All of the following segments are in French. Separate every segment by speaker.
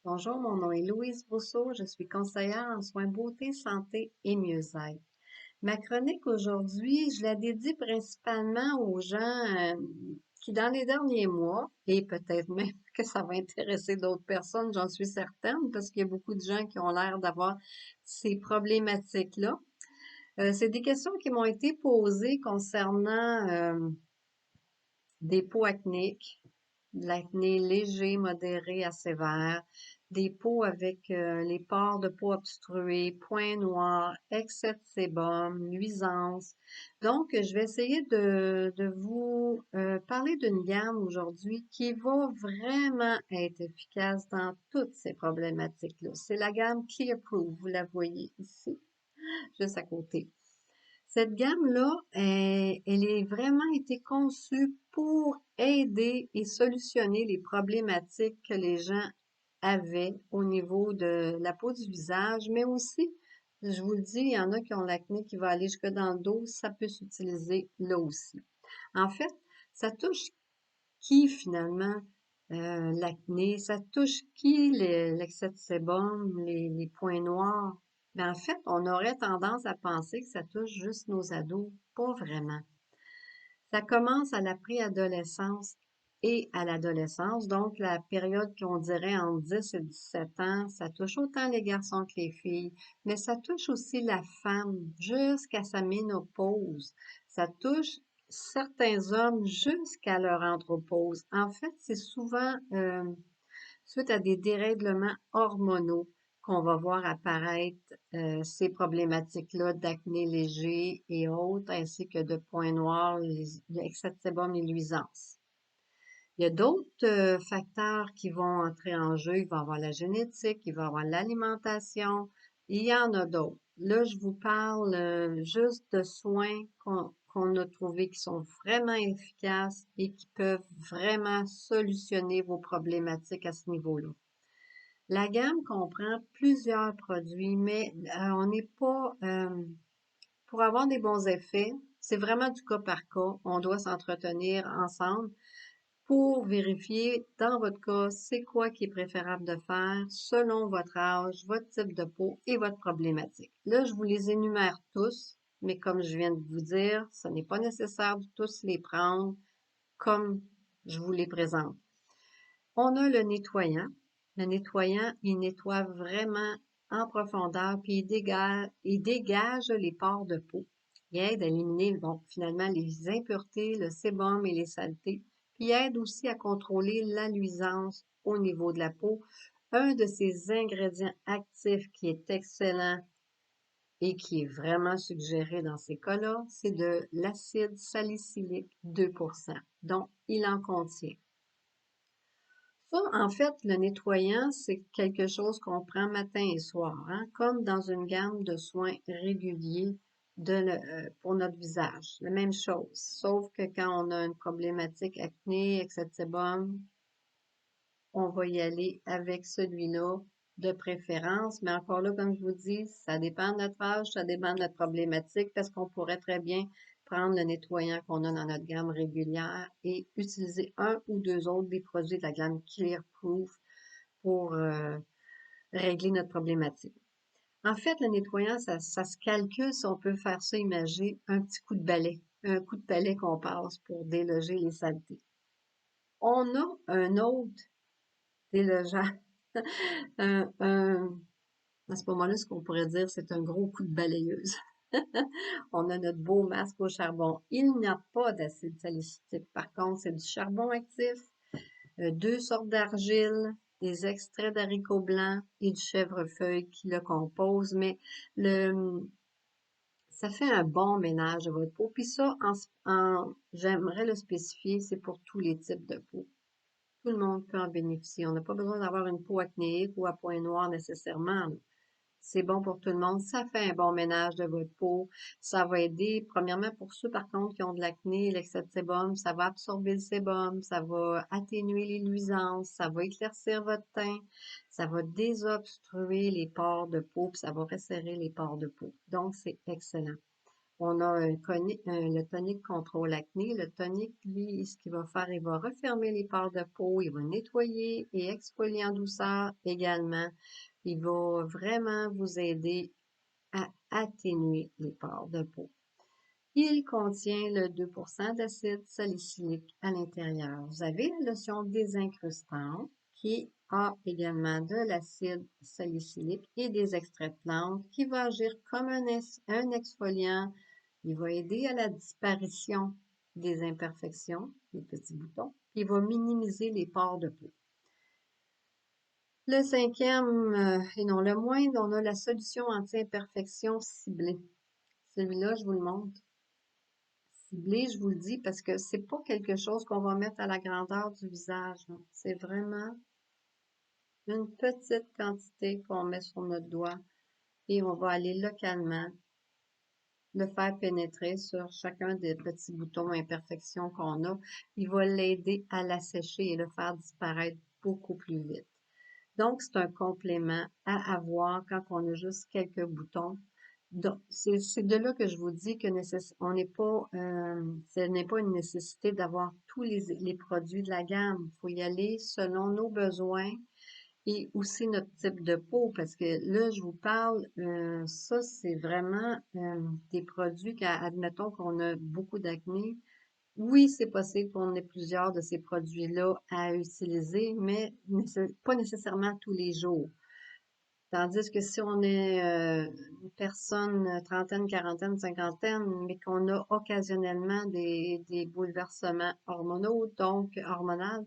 Speaker 1: Bonjour, mon nom est Louise Brousseau, je suis conseillère en soins beauté, santé et mieux-être. Ma chronique aujourd'hui, je la dédie principalement aux gens qui, dans les derniers mois, et peut-être même que ça va intéresser d'autres personnes, j'en suis certaine, parce qu'il y a beaucoup de gens qui ont l'air d'avoir ces problématiques-là. C'est des questions qui m'ont été posées concernant des peaux acnéiques, de l'acné léger, modéré à sévère, des peaux avec les pores de peau obstrués, points noirs, excès de sébum, nuisance. Donc, je vais essayer de vous parler d'une gamme aujourd'hui qui va vraiment être efficace dans toutes ces problématiques-là. C'est la gamme Clearproof, vous la voyez ici, juste à côté. Cette gamme-là, elle est vraiment été conçue pour aider et solutionner les problématiques que les gens avaient au niveau de la peau du visage, mais aussi, je vous le dis, il y en a qui ont l'acné qui va aller jusque dans le dos, ça peut s'utiliser là aussi. En fait, ça touche qui finalement l'acné, ça touche qui l'excès de sébum, les points noirs. Ben, en fait, on aurait tendance à penser que ça touche juste nos ados, pas vraiment. Ça commence à la préadolescence et à l'adolescence, donc la période qu'on dirait entre 10 et 17 ans, ça touche autant les garçons que les filles, mais ça touche aussi la femme jusqu'à sa ménopause. Ça touche certains hommes jusqu'à leur andropause. En fait, c'est souvent suite à des dérèglements hormonaux qu'on va voir apparaître ces problématiques-là d'acné léger et autres, ainsi que de points noirs, l'excès de sébum et luisance. Il y a d'autres facteurs qui vont entrer en jeu. Il va y avoir la génétique, il va y avoir l'alimentation, il y en a d'autres. Là, je vous parle juste de soins qu'on a trouvés qui sont vraiment efficaces et qui peuvent vraiment solutionner vos problématiques à ce niveau-là. La gamme comprend plusieurs produits, mais on n'est pas, pour avoir des bons effets, c'est vraiment du cas par cas. On doit s'entretenir ensemble pour vérifier, dans votre cas, c'est quoi qui est préférable de faire selon votre âge, votre type de peau et votre problématique. Là, je vous les énumère tous, mais comme je viens de vous dire, ce n'est pas nécessaire de tous les prendre comme je vous les présente. On a le nettoyant. Le nettoyant, il nettoie vraiment en profondeur, puis il dégage les pores de peau. Il aide à éliminer, bon, finalement, les impuretés, le sébum et les saletés. Puis il aide aussi à contrôler la luisance au niveau de la peau. Un de ces ingrédients actifs qui est excellent et qui est vraiment suggéré dans ces cas-là, c'est de l'acide salicylique 2%, dont il en contient. Ça, en fait, le nettoyant, c'est quelque chose qu'on prend matin et soir, hein, comme dans une gamme de soins réguliers pour notre visage. La même chose, sauf que quand on a une problématique acné, excès de sébum, on va y aller avec celui-là de préférence. Mais encore là, comme je vous dis, ça dépend de notre âge, ça dépend de notre problématique, parce qu'on pourrait très bien prendre le nettoyant qu'on a dans notre gamme régulière et utiliser un ou deux autres des produits de la gamme Clearproof pour régler notre problématique. En fait, le nettoyant, ça se calcule si on peut faire ça, imaginer un petit coup de balai, un coup de balai qu'on passe pour déloger les saletés. On a un autre délogeant, à ce moment-là, ce qu'on pourrait dire, c'est un gros coup de balayeuse. On a notre beau masque au charbon. Il n'y a pas d'acide salicylique. Par contre, c'est du charbon actif, deux sortes d'argile, des extraits d'haricots blancs et du chèvrefeuille qui le composent. Mais le, ça fait un bon ménage de votre peau. Puis ça, j'aimerais le spécifier, c'est pour tous les types de peau. Tout le monde peut en bénéficier. On n'a pas besoin d'avoir une peau acnéique ou à points noirs nécessairement. C'est bon pour tout le monde. Ça fait un bon ménage de votre peau. Ça va aider, premièrement, pour ceux, par contre, qui ont de l'acné, l'excès de sébum, ça va absorber le sébum, ça va atténuer les nuisances, ça va éclaircir votre teint, ça va désobstruer les pores de peau, puis ça va resserrer les pores de peau. Donc, c'est excellent. On a le tonique contrôle l'acné. Le tonique, lui, ce qu'il va faire, il va refermer les pores de peau, il va nettoyer et exfolier en douceur également. Il va vraiment vous aider à atténuer les pores de peau. Il contient le 2% d'acide salicylique à l'intérieur. Vous avez la lotion désincrustante qui a également de l'acide salicylique et des extraits de plantes qui va agir comme un exfoliant. Il va aider à la disparition des imperfections, des petits boutons. Il va minimiser les pores de peau. Le cinquième, et non le moindre, on a la solution anti-imperfection ciblée. Celui-là, je vous le montre. Ciblé, je vous le dis, parce que c'est pas quelque chose qu'on va mettre à la grandeur du visage. C'est vraiment une petite quantité qu'on met sur notre doigt et on va aller localement le faire pénétrer sur chacun des petits boutons imperfections qu'on a. Il va l'aider à l'assécher et le faire disparaître beaucoup plus vite. Donc, c'est un complément à avoir quand on a juste quelques boutons. Donc, c'est de là que je vous dis que on n'est pas, ce n'est pas une nécessité d'avoir tous les produits de la gamme. Il faut y aller selon nos besoins et aussi notre type de peau, parce que là, je vous parle, ça, c'est vraiment des produits admettons qu'on a beaucoup d'acné. Oui, c'est possible qu'on ait plusieurs de ces produits-là à utiliser, mais pas nécessairement tous les jours. Tandis que si on est une personne trentaine, quarantaine, cinquantaine, mais qu'on a occasionnellement des bouleversements hormonaux, donc hormonaux,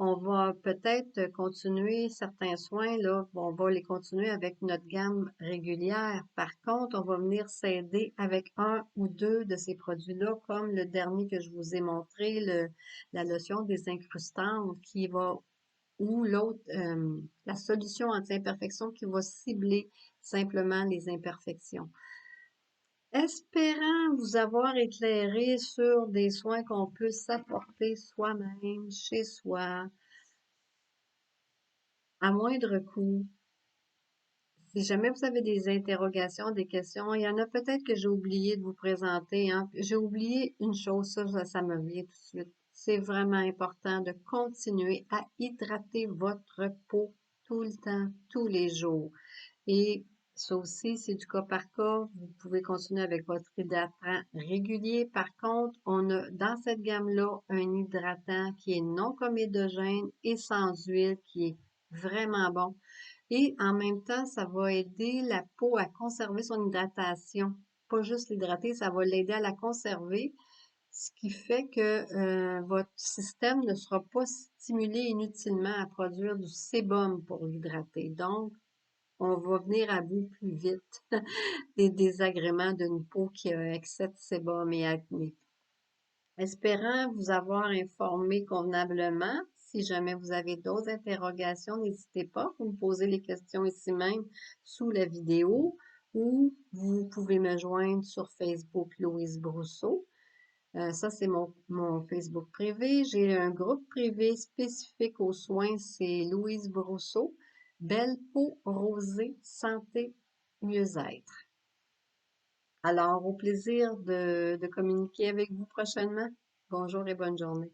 Speaker 1: on va peut-être continuer certains soins, là, on va les continuer avec notre gamme régulière. Par contre, on va venir s'aider avec un ou deux de ces produits-là, comme le dernier que je vous ai montré, la lotion désincrustante qui va, ou l'autre, la solution anti-imperfection qui va cibler simplement les imperfections. Espérant vous avoir éclairé sur des soins qu'on peut s'apporter soi-même, chez soi, à moindre coût. Si jamais vous avez des interrogations, des questions, il y en a peut-être que j'ai oublié de vous présenter, hein. J'ai oublié une chose, ça me vient tout de suite. C'est vraiment important de continuer à hydrater votre peau tout le temps, tous les jours. Et ça aussi, c'est du cas par cas. Vous pouvez continuer avec votre hydratant régulier. Par contre, on a dans cette gamme-là un hydratant qui est non comédogène et sans huile, qui est vraiment bon. Et en même temps, ça va aider la peau à conserver son hydratation. Pas juste l'hydrater, ça va l'aider à la conserver, ce qui fait que votre système ne sera pas stimulé inutilement à produire du sébum pour l'hydrater. Donc, on va venir à bout plus vite des désagréments d'une peau qui a excès de sébum et acné. Espérant vous avoir informé convenablement, si jamais vous avez d'autres interrogations, n'hésitez pas, vous me posez les questions ici même sous la vidéo ou vous pouvez me joindre sur Facebook Louise Brousseau. Ça, c'est mon Facebook privé. J'ai un groupe privé spécifique aux soins, c'est Louise Brousseau. Belle peau, rosée, santé, mieux-être. Alors, au plaisir de communiquer avec vous prochainement. Bonjour et bonne journée.